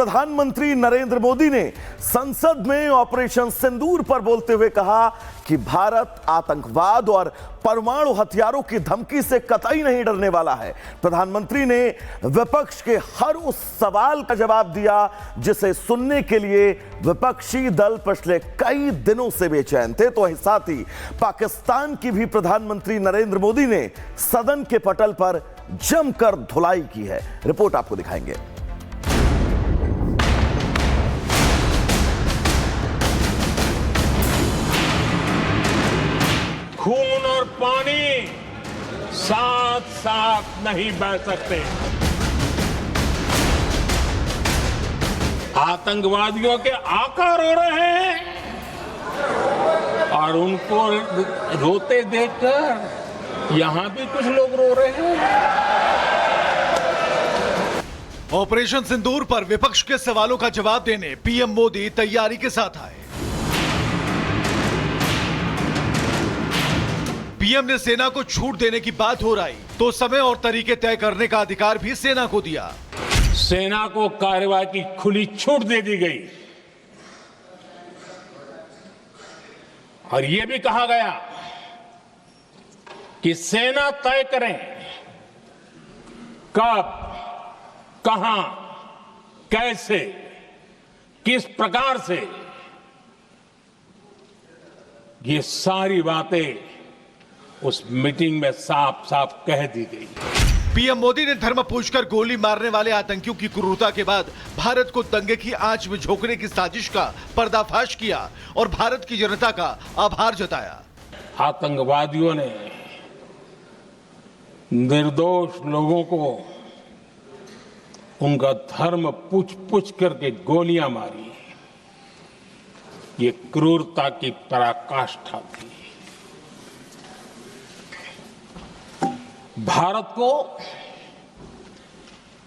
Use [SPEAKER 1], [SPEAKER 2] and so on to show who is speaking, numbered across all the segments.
[SPEAKER 1] प्रधानमंत्री नरेंद्र मोदी ने संसद में ऑपरेशन सिंदूर पर बोलते हुए कहा कि भारत आतंकवाद और परमाणु हथियारों की धमकी से कतई नहीं डरने वाला है। प्रधानमंत्री ने विपक्ष के हर उस सवाल का जवाब दिया जिसे सुनने के लिए विपक्षी दल पिछले कई दिनों से बेचैन थे। तो साथ ही पाकिस्तान की भी प्रधानमंत्री नरेंद्र मोदी ने सदन के पटल पर जमकर धुलाई की है। रिपोर्ट आपको दिखाएंगे।
[SPEAKER 2] खून और पानी साथ साथ नहीं बह सकते। आतंकवादियों के आका रो रहे हैं और उनको रोते देखकर यहां भी कुछ लोग रो रहे हैं।
[SPEAKER 3] ऑपरेशन सिंदूर पर विपक्ष के सवालों का जवाब देने पीएम मोदी तैयारी के साथ आए। पीएम ने सेना को छूट देने की बात हो रही तो समय और तरीके तय करने का अधिकार भी सेना को दिया।
[SPEAKER 2] सेना को कार्रवाई की खुली छूट दे दी गई और यह भी कहा गया कि सेना तय करें कब, कहां, कैसे, किस प्रकार से। ये सारी बातें उस मीटिंग में साफ साफ कह दी गई।
[SPEAKER 3] पीएम मोदी ने धर्म पूछकर गोली मारने वाले आतंकियों की क्रूरता के बाद भारत को दंगे की आंच में झोंकने की साजिश का पर्दाफाश किया और भारत की जनता का आभार जताया।
[SPEAKER 2] आतंकवादियों ने निर्दोष लोगों को उनका धर्म पूछ पूछ करके गोलियां मारी। ये क्रूरता की पराकाष्ठा थी। भारत को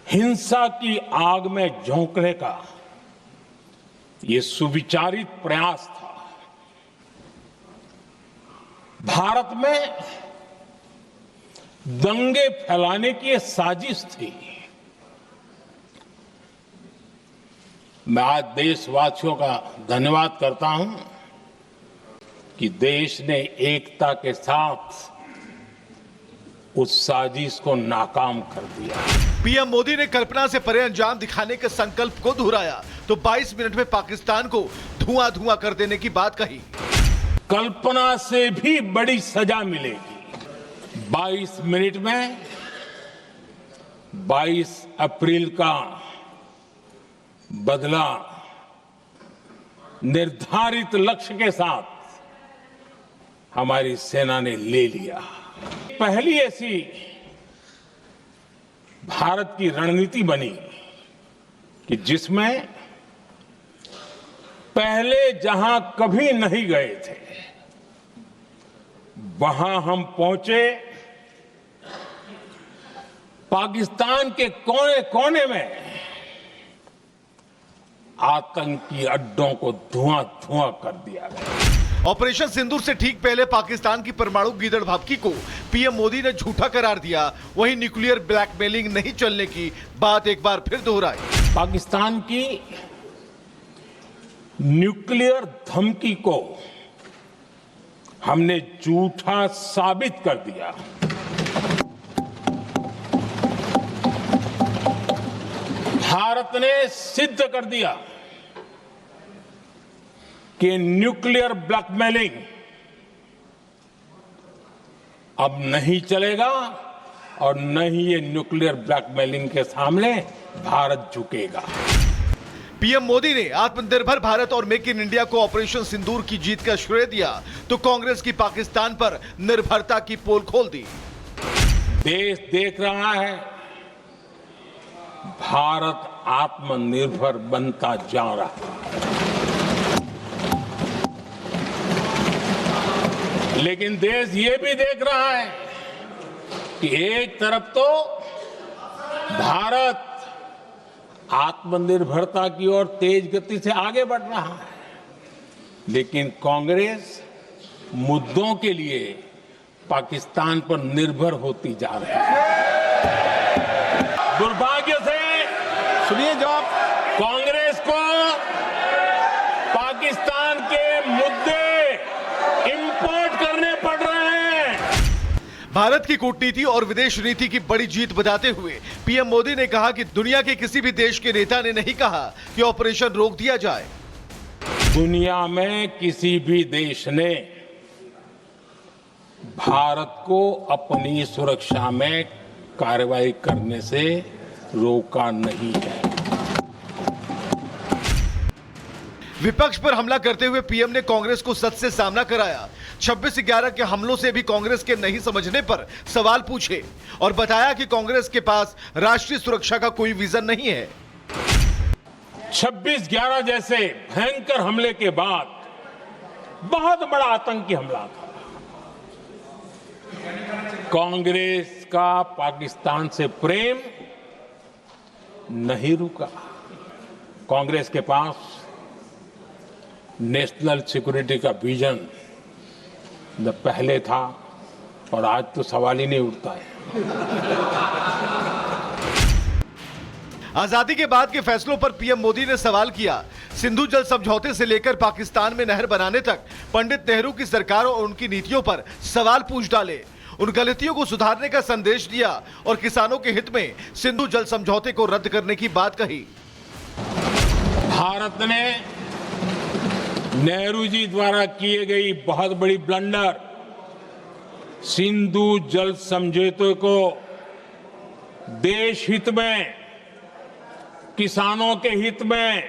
[SPEAKER 2] हिंसा की आग में झोंकने का यह सुविचारित प्रयास था। भारत में दंगे फैलाने की यह साजिश थी। मैं आज देशवासियों का धन्यवाद करता हूं कि देश ने एकता के साथ उस साजिश को नाकाम कर दिया।
[SPEAKER 3] पीएम मोदी ने कल्पना से परे अंजाम दिखाने के संकल्प को दोहराया तो 22 मिनट में पाकिस्तान को धुआं धुआं कर देने की बात कही।
[SPEAKER 2] कल्पना से भी बड़ी सजा मिलेगी। 22 मिनट में 22 अप्रैल का बदला निर्धारित लक्ष्य के साथ हमारी सेना ने ले लिया। पहली ऐसी भारत की रणनीति बनी कि जिसमें पहले जहां कभी नहीं गए थे वहां हम पहुंचे। पाकिस्तान के कोने कोने में आतंकी अड्डों को धुआं धुआं कर दिया गया।
[SPEAKER 3] ऑपरेशन सिंदूर से ठीक पहले पाकिस्तान की परमाणु गीदड़ भभकी को पीएम मोदी ने झूठा करार दिया। वहीं न्यूक्लियर ब्लैकमेलिंग नहीं चलने की बात एक बार फिर दोहराई।
[SPEAKER 2] पाकिस्तान की न्यूक्लियर धमकी को हमने झूठा साबित कर दिया। भारत ने सिद्ध कर दिया कि न्यूक्लियर ब्लैकमेलिंग अब नहीं चलेगा और न ही ये न्यूक्लियर ब्लैकमेलिंग के सामने भारत झुकेगा।
[SPEAKER 3] पीएम मोदी ने आत्मनिर्भर भारत और मेक इन इंडिया को ऑपरेशन सिंदूर की जीत का श्रेय दिया तो कांग्रेस की पाकिस्तान पर निर्भरता की पोल खोल दी।
[SPEAKER 2] देश देख रहा है भारत आत्मनिर्भर बनता जा रहा है, लेकिन देश ये भी देख रहा है कि एक तरफ तो भारत आत्मनिर्भरता की ओर तेज गति से आगे बढ़ रहा है, लेकिन कांग्रेस मुद्दों के लिए पाकिस्तान पर निर्भर होती जा रही है। दुर्भाग्य से
[SPEAKER 4] सुनिए, जवाब
[SPEAKER 2] कांग्रेस
[SPEAKER 3] भारत की कूटनीति और विदेश नीति की बड़ी जीत बताते हुए पीएम मोदी ने कहा कि दुनिया के किसी भी देश के नेता ने नहीं कहा कि ऑपरेशन रोक दिया जाए।
[SPEAKER 2] दुनिया में किसी भी देश ने भारत को अपनी सुरक्षा में कार्रवाई करने से रोका नहीं है।
[SPEAKER 3] विपक्ष पर हमला करते हुए पीएम ने कांग्रेस को सच से सामना कराया। 26/11 के हमलों से भी कांग्रेस के नहीं समझने पर सवाल पूछे और बताया कि कांग्रेस के पास राष्ट्रीय सुरक्षा का कोई विजन नहीं है।
[SPEAKER 2] 26/11 जैसे भयंकर हमले के बाद बहुत बड़ा आतंकी हमला था। कांग्रेस का पाकिस्तान से प्रेम नहीं रुका। कांग्रेस के पास नेशनल सिक्योरिटी का विजन न पहले था और आज तो सवाल ही नहीं उठता है।
[SPEAKER 3] आजादी के बाद के फैसलों पर पीएम मोदी ने सवाल किया। सिंधु जल समझौते से लेकर पाकिस्तान में नहर बनाने तक पंडित नेहरू की सरकार और उनकी नीतियों पर सवाल पूछ डाले। उन गलतियों को सुधारने का संदेश दिया और किसानों के हित में सिंधु जल समझौते को रद्द करने की बात कही।
[SPEAKER 2] भारत ने नेहरू जी द्वारा किए गई बहुत बड़ी ब्लंडर सिंधु जल समझौते को देश हित में, किसानों के हित में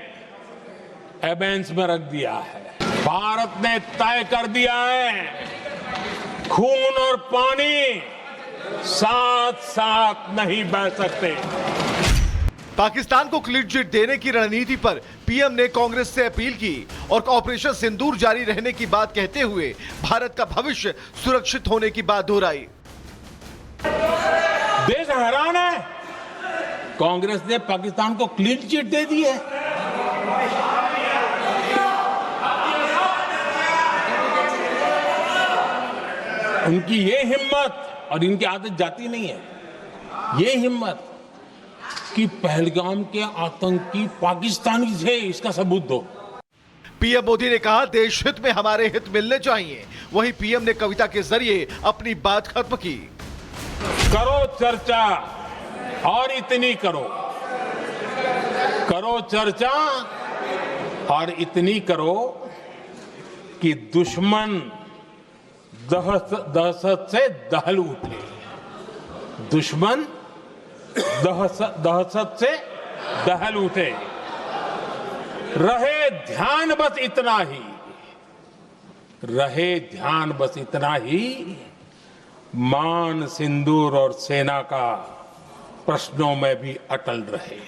[SPEAKER 2] एबेंस में रख दिया है। भारत ने तय कर दिया है खून और पानी साथ साथ नहीं बह सकते।
[SPEAKER 3] पाकिस्तान को क्लीन चिट देने की रणनीति पर पीएम ने कांग्रेस से अपील की और ऑपरेशन सिंदूर जारी रहने की बात कहते हुए भारत का भविष्य सुरक्षित होने की बात दोहराई।
[SPEAKER 2] देश हैरान है, कांग्रेस ने पाकिस्तान को क्लीन चिट दे दी है। उनकी ये हिम्मत, और इनकी आदत जाती नहीं है, ये हिम्मत कि पहलगाम के आतंकी पाकिस्तानी थे, इसका सबूत दो।
[SPEAKER 3] पीएम मोदी ने कहा देश हित में हमारे हित मिलने चाहिए। वहीं पीएम ने कविता के जरिए अपनी बात खत्म की।
[SPEAKER 2] करो चर्चा और इतनी करो, करो चर्चा और इतनी करो कि दुश्मन दहशत से दहल उठे। दुश्मन दहशत से दहल उठे। रहे ध्यान बस इतना ही, रहे ध्यान बस इतना ही, मान सिंदूर और सेना का प्रश्नों में भी अटल रहे।